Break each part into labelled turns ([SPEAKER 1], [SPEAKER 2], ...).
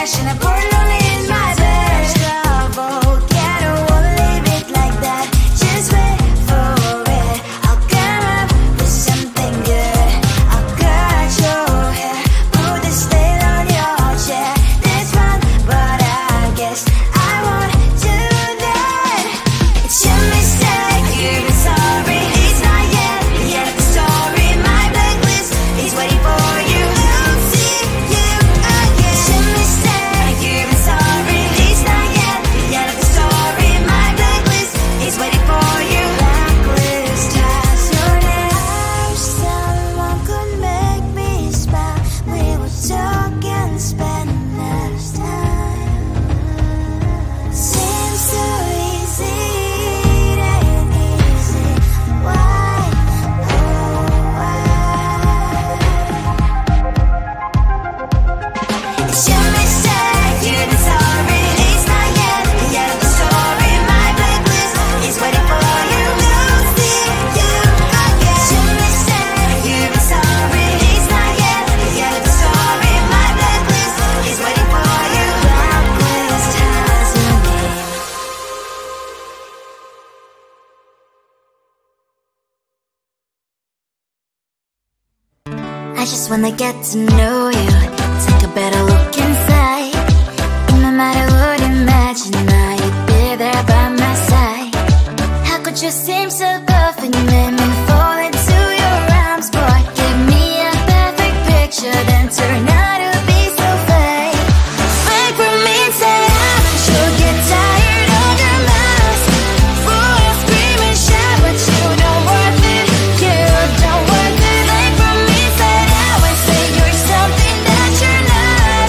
[SPEAKER 1] cash and I pour it all in my bed. Trouble, yeah, I won't leave it like that. Just wait for it. I'll come up with something good. I'll cut your hair, put the stain on your chair. This one, but I guess I won't do that. It's your mistake, you're sorry. It's not yet the end of the story. My blacklist is waiting for you. I'll see you again. It's your mistake, you're sorry. It's not yet the end of the story. My blacklist is waiting for you. Blacklist has your name. I wish someone could make me smile. We would talk and spend less time. Seems so easy, it ain't easy. Why? Oh, why? It's your mistake, you're sorry. It's not yet the end of the story. My blacklist is waiting for you. I'll see you again. It's your mistake, you're sorry. It's not yet the end of the story. My blacklist is waiting for you. Blacklist has your name. I just wanna get to know you, take a better look inside. In my mind I would imagine that you'd be there by my side. How could you seem so tough and you made me fall into your arms, boy? Give me a perfect picture, then turn out to be so fake. Fake for me, say I'm sure get tired of your mask. Full of scream and shout, but you don't worth it. You don't worth it. Fake for me, say that when say you're something that you're not.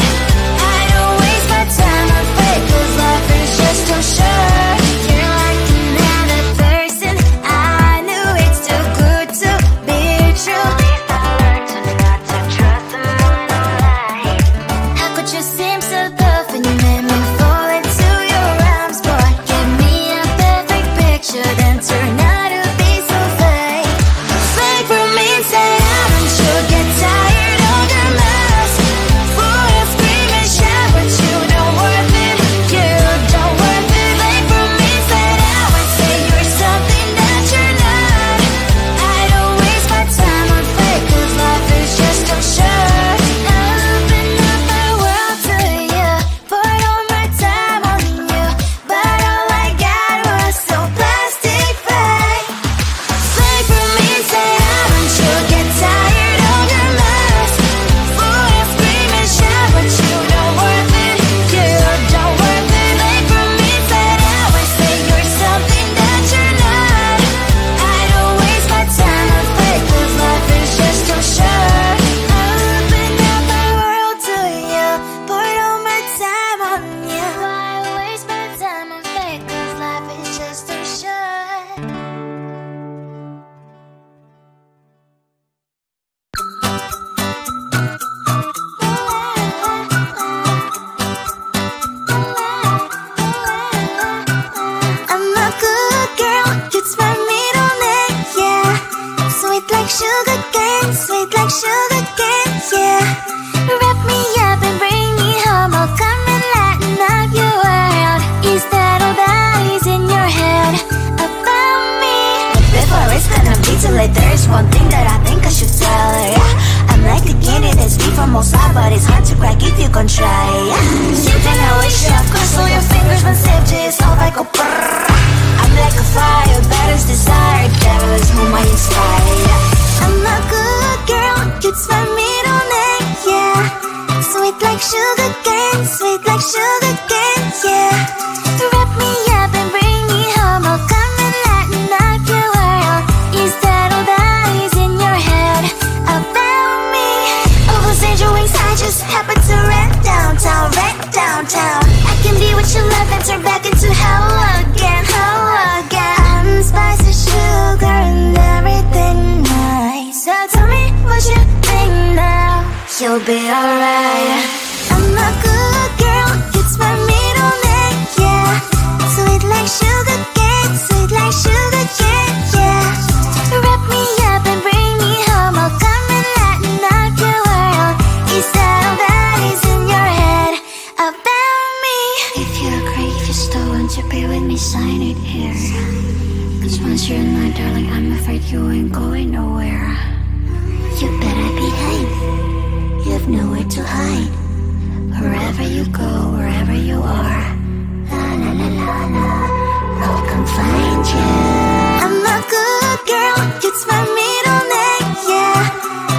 [SPEAKER 1] I don't waste my time on fake, 'cause life is just too short. You're like another person. I knew it's too good to be true. I learned to not to trust someone online. How could you seem so tough and you made me fall into your arms, boy? Give me a perfect picture, then turn out to be so fake. Fake for me, say I'm sure get tired of your mask. Full of scream and shout, but you don't worth it. You don't worth it. Fake for me, say that when say you're something that you're not. I don't waste my time on fake, 'cause life is just too short. Open up my world to you, poured all my time on you, but all I got was so plastic fake. Fake for me, say I'm sure get tired of your mask. Full of scream and shout, but you don't worth it. You don't worth it. Fake for me, say that when say you're something that you're not. I don't waste my time on fake, 'cause life is just too short. Open up my world to you, poured all my time on you. Why waste my time on fake, 'cause life is just too short. I'm a good girl, it's my middle name, yeah. Sweet like sugar cane, sweet like sugar cane, yeah. Wrap me up and bring me home, I'll come and lighten up your world. Is that all that is in your head about me? Before it's gonna be too late, there is one thing that I think I should tell her, yeah. I'm like the candy that's deep from outside, but it's hard to crack if you can try, yeah. Something I wish you have crossed all your fingers when safety is off, I go brrrr. I'm like a fire, that is desire, devil is whom I inspire, yeah. I'm a good girl, it's my middle name, yeah. Sweet like sugar cane, sweet like sugar cane, yeah. Wrap me up and bring me home, I'll come and lighten up your world. Is that all that is in your head about me? All those angel wings I just happen to rent downtown, rent downtown. I can be what you love and turn back into hell again, hell again. I'm spicy sugar and everything nice. So tell me what you think now. You'll be alright. I'm a good girl, it's my middle name, yeah. Sweet like sugar cane, sweet like sugar cane, yeah. Wrap me up and bring me home, I'll come and lighten up your world. Is that all that is in your head? nowhere to hide. Wherever you go, wherever you are, la la la la la, I'll come find you. I'm a good girl, it's my middle name, yeah.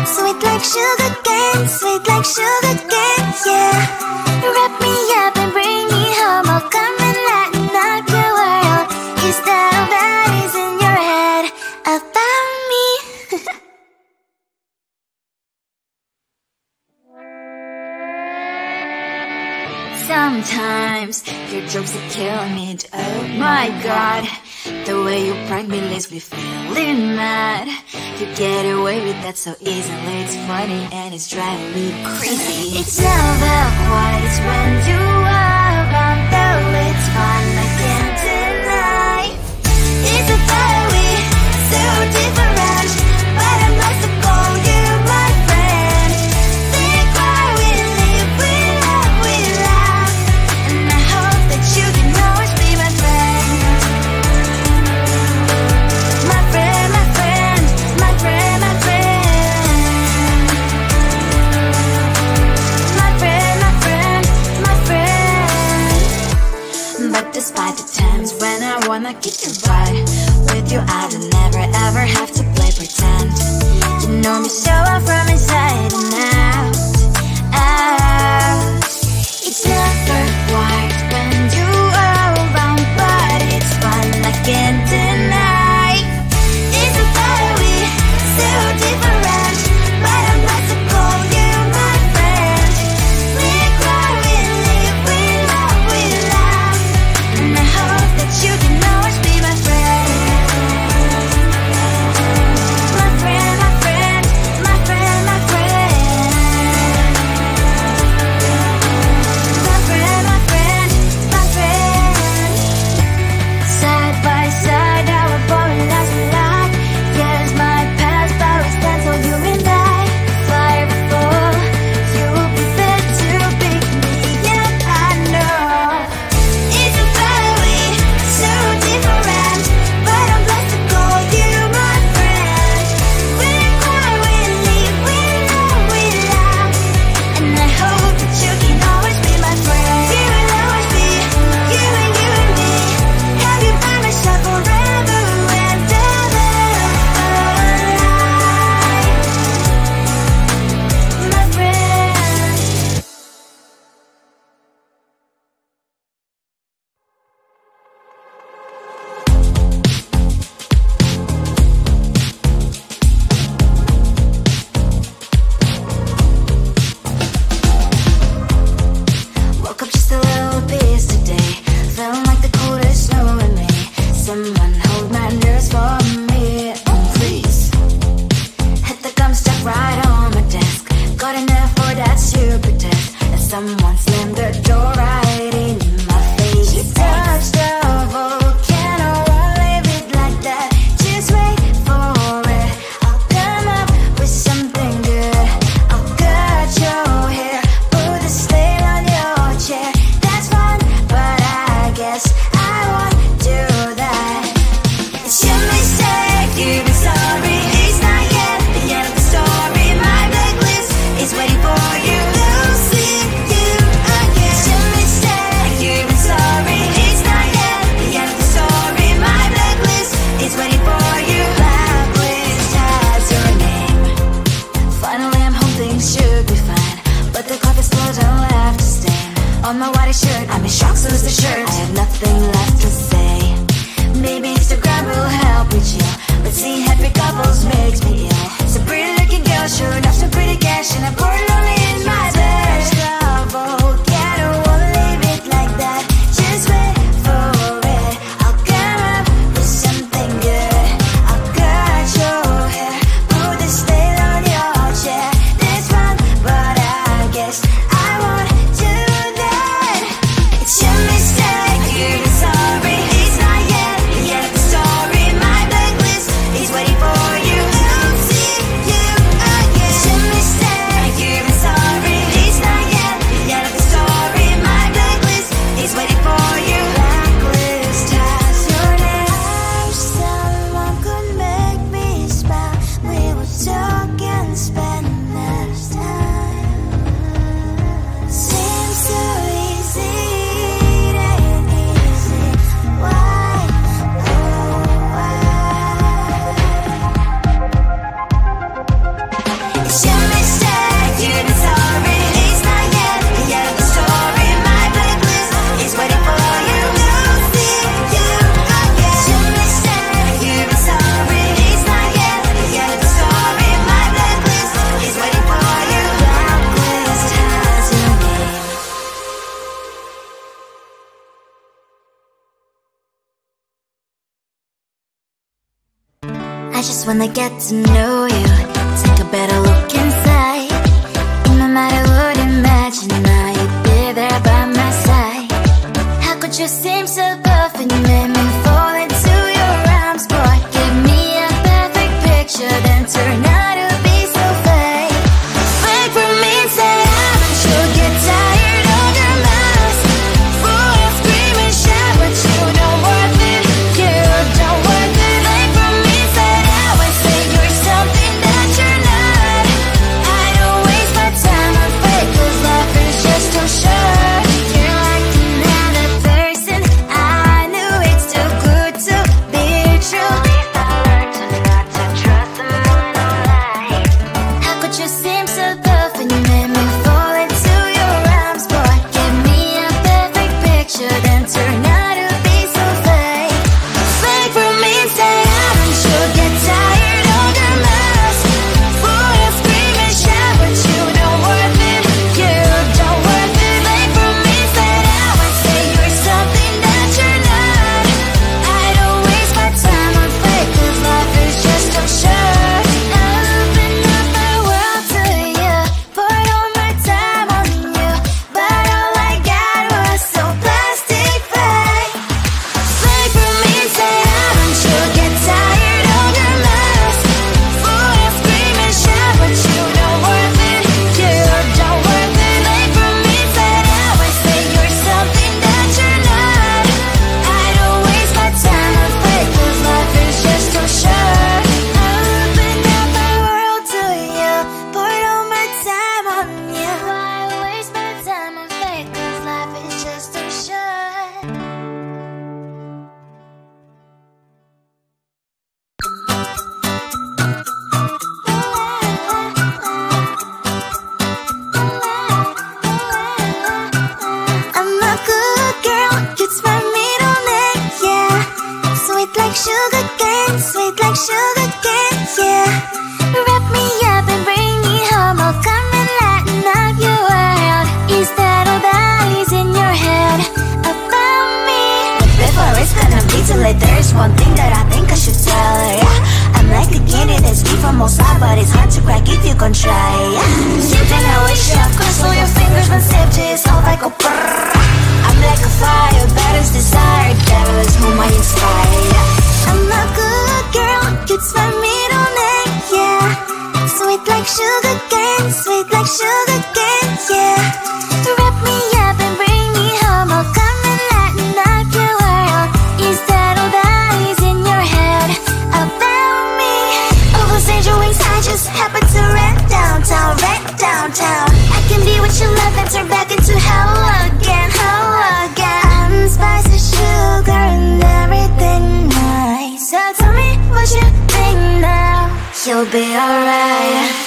[SPEAKER 1] Sweet like sugar cane, sweet like sugar cane, yeah. Wrap me up and bring me home, I'll come and lighten up your world. Is that all that is in your head about me? Sometimes your jokes are killing me. Oh my god, the way you prank me leaves me feeling mad. You get away with that so easily. It's funny and it's driving me crazy. It's never quite as when you are around, though it's fun, I can't deny. It's a very so different, but I must have called you my friend. Think why we live, we love, we laugh, and I hope that you can always be my friend. My friend, my friend, my friend, my friend. My friend, my friend, my friend. But despite the times when I wanna kick your butt, with you I don't never ever have to play pretend. You know me so well from inside and out, out. It's never quite when you are around, but it's fun, I can't deny. It's a very so different, but I must have called you my friend. We cry, we live, we love, we laugh, and I hope that you can always be my friend. My friend, my friend, my friend, my friend. My friend, my friend, my friend. Side by side, our body lies a lot. Yes, my past, but we stand so you and I. Fly before you will be there to pick me up, I know. It's a very so different, but I'm blessed to call you my friend. We cry, we live, we love, we laugh, and I hope that you can always be my friend. You will always be you and me. Have you by my side forever and ever, my friend. Woke up just a little pissed today, feeling like the coolest snow in me. Someone hold my nerves for me, oh please. Hit the gum stuck right on my desk, got enough for that stupid test, and someone slammed the door right in my face. You touched the volcano, won't leave it like that. Just wait for it, I'll come up with something good. I'll cut your hair, put a stain on your chair. That's fun, but I guess I won't do that. It's your mistake, you've been sorry. It's not yet the end of the story. My blacklist is waiting for you. Losing you again. It's your mistake, you've been sorry. It's not yet the end of the story. My blacklist is waiting for you. Blacklist has your name. Finally, I'm home, things should be fine, but the clock is still don't left to stain. On my white shirt, I'm in shock, so is the shirt. I have nothing left to say. Maybe Instagram will help me chill, but seeing happy couples makes me ill. It's a pretty looking girl, sure enough, some pretty cash, and I pour it only in my bed. Volcano, won't leave it like that. Just wait for it, I'll come up with something good. I'll cut your hair, put the stain on your chair. That's fun, but I guess I won't do that. It's your mistake, you're just wanna get to know you, take a better look inside. No matter what, imagine now you'd be there by my side. How could you seem so perfect? You made me fall into your arms, boy. Give me a perfect picture, then turn out to be so fake. Fake for me, say haven't you get tired of your mess? Fool and scream and shout, but you don't worth it. You don't worth it. Fake for me, say I would say you're something that you're not. I don't waste my time on fake, 'cause life is just too short. You're like another person. I knew it's too good to be true. I learned to not to trust someone online. How could you seem so perfect? You made me fall into your arms, boy. Give me a perfect picture, then turn out to be so fake. Fake for me, say haven't you get tired of your mess? Fool and scream and shout, but you don't worth it. You don't worth it. Fake for me, say I would say you're something that you're not. I don't waste my time on fake, 'cause life is just too short. I open up my world to you, poured all my time on you, but all I got was so plastic fake. Fake for me, say haven't you get tired of your mess? Fool and scream and shout, but you don't worth it. You don't worth it. Fake for me, say I would say you're something that you're not. I don't waste my time on fake, 'cause life is just too short. I open up my world to you, poured all my time on you. Why waste my time on fake, 'cause life is just too short. I'm a good girl, it's my middle name, yeah. Sweet like sugar cane, sweet like sugar cane, yeah. Wrap me up and bring me home, I'll come and lighten up your world. Is that all that is in your head about me? But before it's gonna be too late, there's one thing that I think I should tell her, yeah. I'm like the candy that's deep from outside, but it's hard to crack if you can try, yeah. Something I wish you have crossed all your fingers when safety is all like a brrrr. I'm like a fire, battles desire, devil is whom I inspire, yeah. I'm a good girl, it's my middle name, yeah. Sweet like sugar cane, sweet like sugar cane, yeah. Wrap me up and bring me home, I'll come and lighten up your world. Is that all that is in your head about me? All those angel wings I just happen to rent downtown, rent downtown. I can be what you love and turn back into hell again, hell again. Spicy sugar and everything nice. So tell me what you think now. You'll be alright.